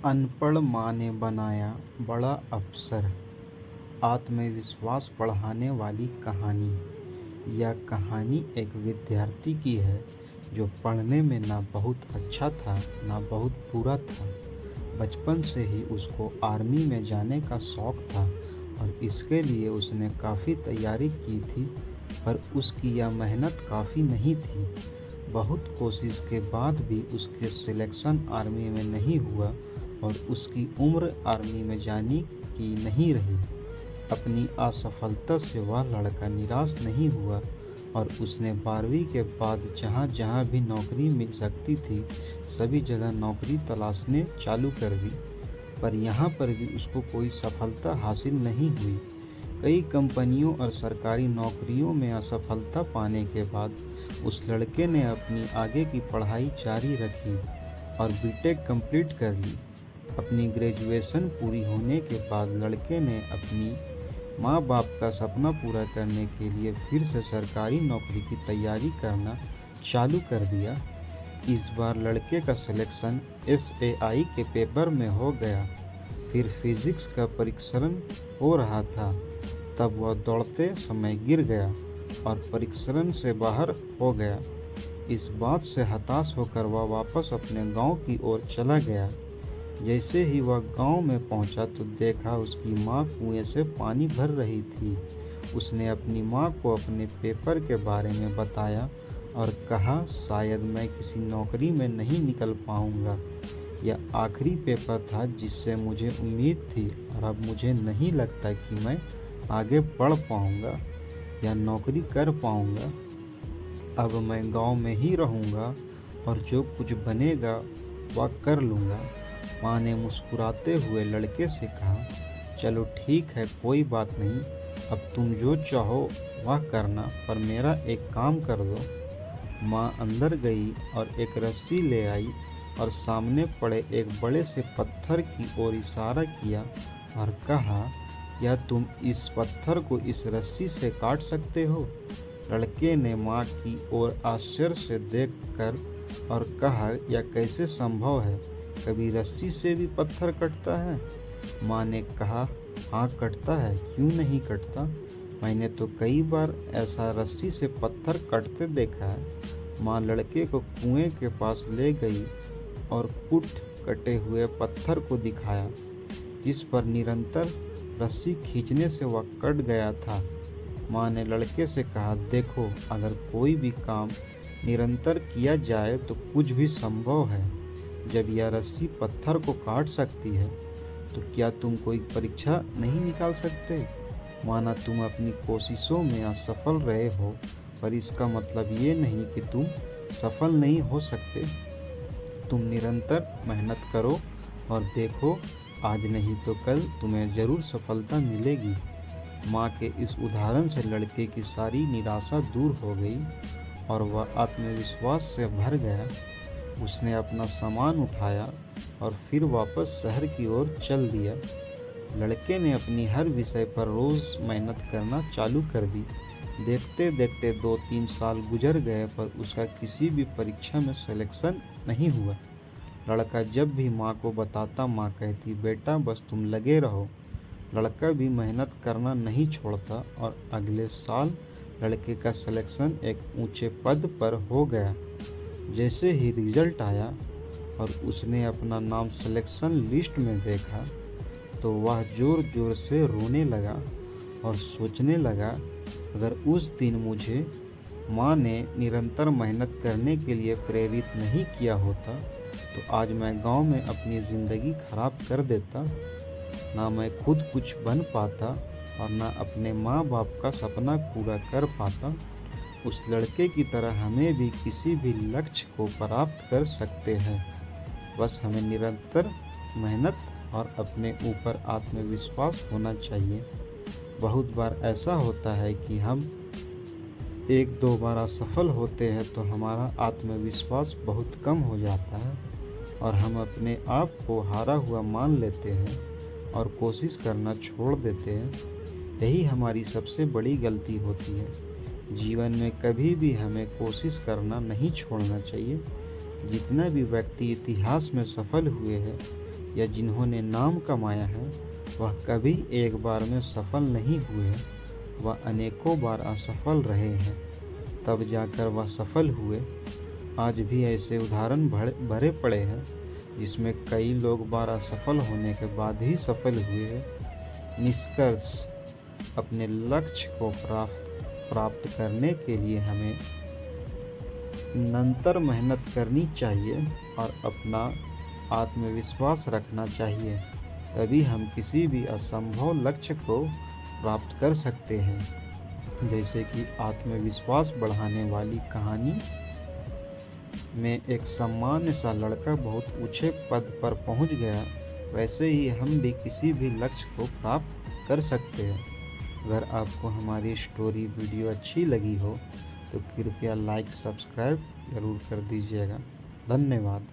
अनपढ़ माँ ने बनाया बड़ा अफसर। आत्मविश्वास बढ़ाने वाली कहानी। यह कहानी एक विद्यार्थी की है जो पढ़ने में ना बहुत अच्छा था ना बहुत बुरा था। बचपन से ही उसको आर्मी में जाने का शौक था और इसके लिए उसने काफ़ी तैयारी की थी, पर उसकी यह मेहनत काफ़ी नहीं थी। बहुत कोशिश के बाद भी उसके सिलेक्शन आर्मी में नहीं हुआ और उसकी उम्र आर्मी में जाने की नहीं रही। अपनी असफलता से वह लड़का निराश नहीं हुआ और उसने 12वीं के बाद जहाँ जहाँ भी नौकरी मिल सकती थी सभी जगह नौकरी तलाशने चालू कर दी, पर यहाँ पर भी उसको कोई सफलता हासिल नहीं हुई। कई कंपनियों और सरकारी नौकरियों में असफलता पाने के बाद उस लड़के ने अपनी आगे की पढ़ाई जारी रखी और बीटेक कंप्लीट कर ली। अपनी ग्रेजुएशन पूरी होने के बाद लड़के ने अपनी माँ बाप का सपना पूरा करने के लिए फिर से सरकारी नौकरी की तैयारी करना चालू कर दिया। इस बार लड़के का सिलेक्शन SAI के पेपर में हो गया। फिर फिजिक्स का परीक्षण हो रहा था, तब वह दौड़ते समय गिर गया और परीक्षण से बाहर हो गया। इस बात से हताश होकर वह वापस अपने गांव की ओर चला गया। जैसे ही वह गांव में पहुंचा तो देखा उसकी माँ कुएं से पानी भर रही थी। उसने अपनी माँ को अपने पेपर के बारे में बताया और कहा, शायद मैं किसी नौकरी में नहीं निकल पाऊंगा। यह आखिरी पेपर था जिससे मुझे उम्मीद थी और अब मुझे नहीं लगता कि मैं आगे बढ़ पाऊंगा या नौकरी कर पाऊंगा। अब मैं गांव में ही रहूंगा और जो कुछ बनेगा वह कर लूँगा। माँ ने मुस्कुराते हुए लड़के से कहा, चलो ठीक है, कोई बात नहीं, अब तुम जो चाहो वह करना, पर मेरा एक काम कर दो। माँ अंदर गई और एक रस्सी ले आई और सामने पड़े एक बड़े से पत्थर की ओर इशारा किया और कहा, या तुम इस पत्थर को इस रस्सी से काट सकते हो? लड़के ने माँ की ओर आश्चर्य से देखकर और कहा, यह कैसे संभव है? कभी रस्सी से भी पत्थर कटता है? माँ ने कहा, हाँ कटता है, क्यों नहीं कटता? मैंने तो कई बार ऐसा रस्सी से पत्थर कटते देखा है। माँ लड़के को कुएं के पास ले गई और कुट कटे हुए पत्थर को दिखाया, जिस पर निरंतर रस्सी खींचने से वह कट गया था। माँ ने लड़के से कहा, देखो, अगर कोई भी काम निरंतर किया जाए तो कुछ भी संभव है। जब यह रस्सी पत्थर को काट सकती है तो क्या तुम कोई परीक्षा नहीं निकाल सकते? माना तुम अपनी कोशिशों में असफल रहे हो, पर इसका मतलब ये नहीं कि तुम सफल नहीं हो सकते। तुम निरंतर मेहनत करो और देखो, आज नहीं तो कल तुम्हें जरूर सफलता मिलेगी। माँ के इस उदाहरण से लड़के की सारी निराशा दूर हो गई और वह आत्मविश्वास से भर गया। उसने अपना सामान उठाया और फिर वापस शहर की ओर चल दिया। लड़के ने अपनी हर विषय पर रोज़ मेहनत करना चालू कर दी। देखते देखते 2-3 साल गुजर गए, पर उसका किसी भी परीक्षा में सिलेक्शन नहीं हुआ। लड़का जब भी माँ को बताता, माँ कहती, बेटा बस तुम लगे रहो। लड़का भी मेहनत करना नहीं छोड़ता और अगले साल लड़के का सिलेक्शन एक ऊंचे पद पर हो गया। जैसे ही रिजल्ट आया और उसने अपना नाम सिलेक्शन लिस्ट में देखा तो वह जोर जोर से रोने लगा और सोचने लगा, अगर उस दिन मुझे माँ ने निरंतर मेहनत करने के लिए प्रेरित नहीं किया होता तो आज मैं गांव में अपनी ज़िंदगी खराब कर देता। ना मैं खुद कुछ बन पाता और ना अपने माँ बाप का सपना पूरा कर पाता। उस लड़के की तरह हमें भी किसी भी लक्ष्य को प्राप्त कर सकते हैं। बस हमें निरंतर मेहनत और अपने ऊपर आत्मविश्वास होना चाहिए। बहुत बार ऐसा होता है कि हम 1-2 बार असफल होते हैं तो हमारा आत्मविश्वास बहुत कम हो जाता है और हम अपने आप को हारा हुआ मान लेते हैं और कोशिश करना छोड़ देते हैं। यही हमारी सबसे बड़ी गलती होती है। जीवन में कभी भी हमें कोशिश करना नहीं छोड़ना चाहिए। जितने भी व्यक्ति इतिहास में सफल हुए हैं या जिन्होंने नाम कमाया है, वह कभी एक बार में सफल नहीं हुए, वह अनेकों बार असफल रहे हैं, तब जाकर वह सफल हुए। आज भी ऐसे उदाहरण भरे पड़े हैं जिसमें कई लोग बार असफल होने के बाद ही सफल हुए हैं। निष्कर्ष, अपने लक्ष्य को प्राप्त करने के लिए हमें निरंतर मेहनत करनी चाहिए और अपना आत्मविश्वास रखना चाहिए, तभी हम किसी भी असंभव लक्ष्य को प्राप्त कर सकते हैं। जैसे कि आत्मविश्वास बढ़ाने वाली कहानी में एक सामान्य सा लड़का बहुत ऊंचे पद पर पहुंच गया, वैसे ही हम भी किसी भी लक्ष्य को प्राप्त कर सकते हैं। अगर आपको हमारी स्टोरी वीडियो अच्छी लगी हो तो कृपया लाइक सब्सक्राइब ज़रूर कर दीजिएगा। धन्यवाद।